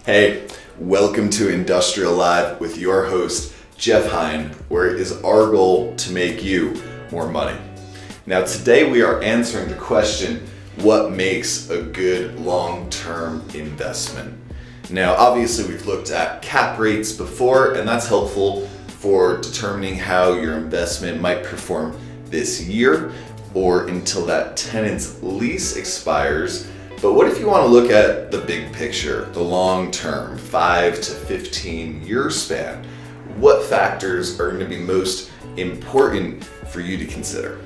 Hey, welcome to Industrial Live with your host, Jeff Hine, where it is our goal to make you more money. Now today we are answering the question, what makes a good long-term investment? Now obviously we've looked at cap rates before, and that's helpful for determining how your investment might perform this year or until that tenant's lease expires. But what if you want to look at the big picture, the long-term, 5 to 15 year span? What factors are going to be most important for you to consider?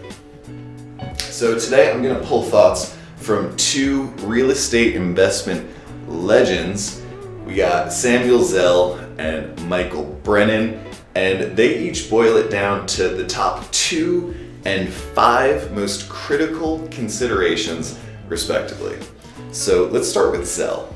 So today I'm going to pull thoughts from two real estate investment legends. We got Samuel Zell and Michael Brennen, and they each boil it down to the top 2 and 5 most critical considerations respectively. So let's start with Zell.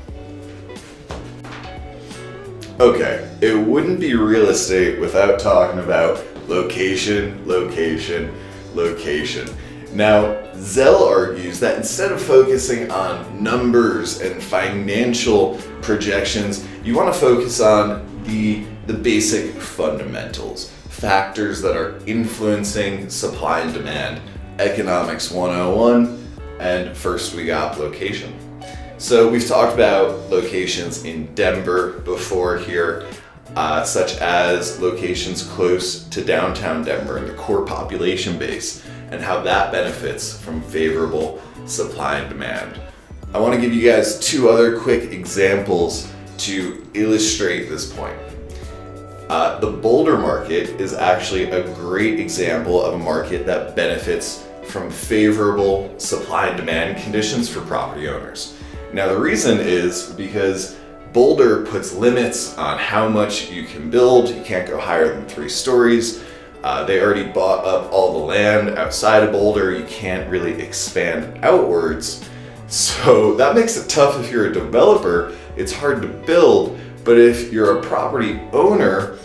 Okay, it wouldn't be real estate without talking about location, location, location. Now, Zell argues that instead of focusing on numbers and financial projections, you want to focus on the basic fundamentals, factors that are influencing supply and demand, economics 101, and first we got location. So we've talked about locations in Denver before here, such as locations close to downtown Denver and the core population base, and how that benefits from favorable supply and demand. I want to give you guys 2 other quick examples to illustrate this point. The Boulder market is actually a great example of a market that benefits from favorable supply and demand conditions for property owners. Now the reason is because Boulder puts limits on how much you can build. You can't go higher than 3 stories. They already bought up all the land outside of Boulder. You can't really expand outwards. So that makes it tough if you're a developer. It's hard to build, but if you're a property owner,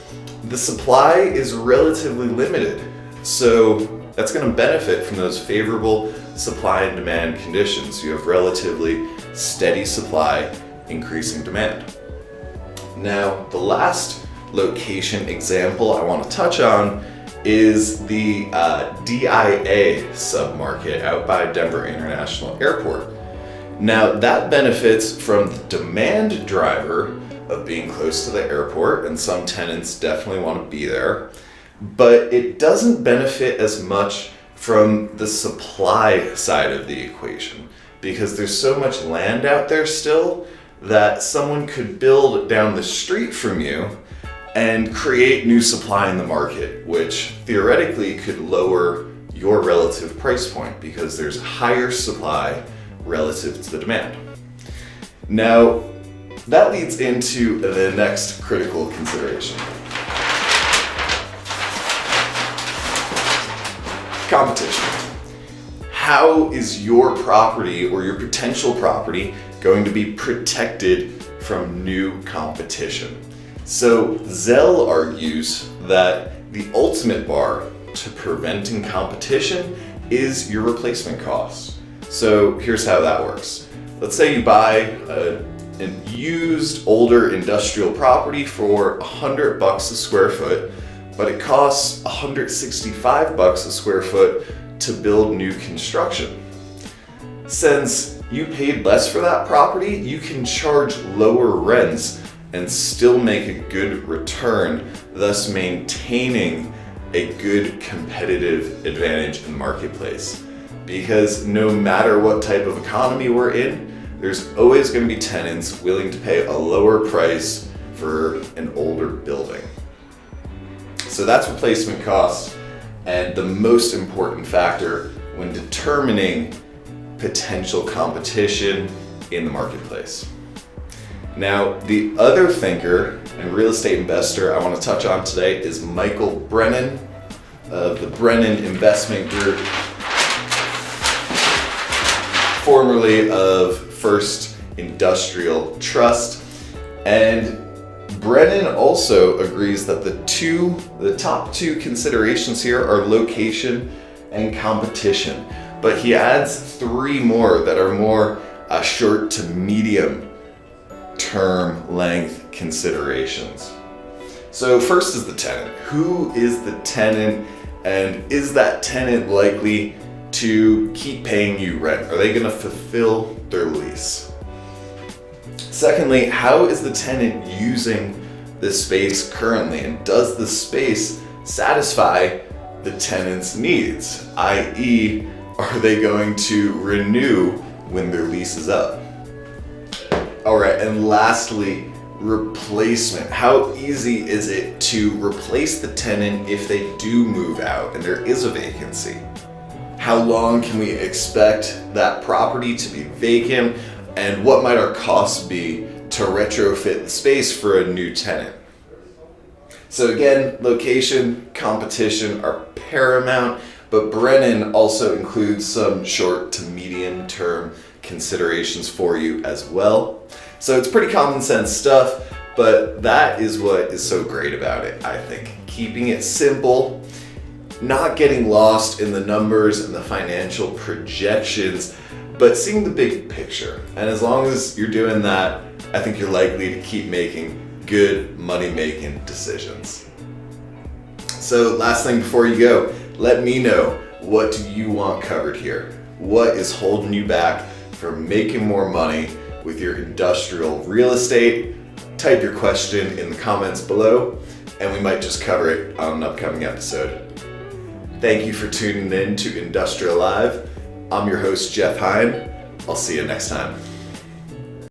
the supply is relatively limited. So that's going to benefit from those favorable supply and demand conditions. You have relatively steady supply, increasing demand. Now, the last location example I want to touch on is the DIA submarket out by Denver International Airport. Now, that benefits from the demand driver of being close to the airport, and some tenants definitely want to be there, but it doesn't benefit as much from the supply side of the equation, because there's so much land out there still that someone could build down the street from you and create new supply in the market, which theoretically could lower your relative price point because there's higher supply relative to the demand. Now, that leads into the next critical consideration. Competition. How is your property or your potential property going to be protected from new competition? So Zell argues that the ultimate bar to preventing competition is your replacement cost. So here's how that works. Let's say you buy a used older industrial property for $100 a square foot, but it costs $165 a square foot to build new construction. Since you paid less for that property, you can charge lower rents and still make a good return, thus maintaining a good competitive advantage in the marketplace. Because no matter what type of economy we're in, there's always going to be tenants willing to pay a lower price for an older building. So that's replacement cost, and the most important factor when determining potential competition in the marketplace. Now, the other thinker and real estate investor I want to touch on today is Michael Brennen of the Brennen Investment Group, formerly of First Industrial Trust. And Brennen also agrees that the top 2 considerations here are location and competition, but he adds 3 more that are more short to medium term length considerations. So first is the tenant. Who is the tenant, and is that tenant likely to keep paying you rent? Are they going to fulfill their lease? Secondly, how is the tenant using the space currently, and does the space satisfy the tenant's needs? i.e., are they going to renew when their lease is up? All right, and lastly, replacement. How easy is it to replace the tenant if they do move out and there is a vacancy? How long can we expect that property to be vacant, and what might our costs be to retrofit the space for a new tenant? So again, location, competition are paramount, but Brennen also includes some short to medium term considerations for you as well. So it's pretty common sense stuff, but that is what is so great about it, I think. Keeping it simple, not getting lost in the numbers and the financial projections, but seeing the big picture. And as long as you're doing that, I think you're likely to keep making good money-making decisions. So last thing before you go, let me know, what do you want covered here? What is holding you back from making more money with your industrial real estate? Type your question in the comments below, and we might just cover it on an upcoming episode. Thank you for tuning in to Industrial Live. I'm your host, Jeff Hine. I'll see you next time.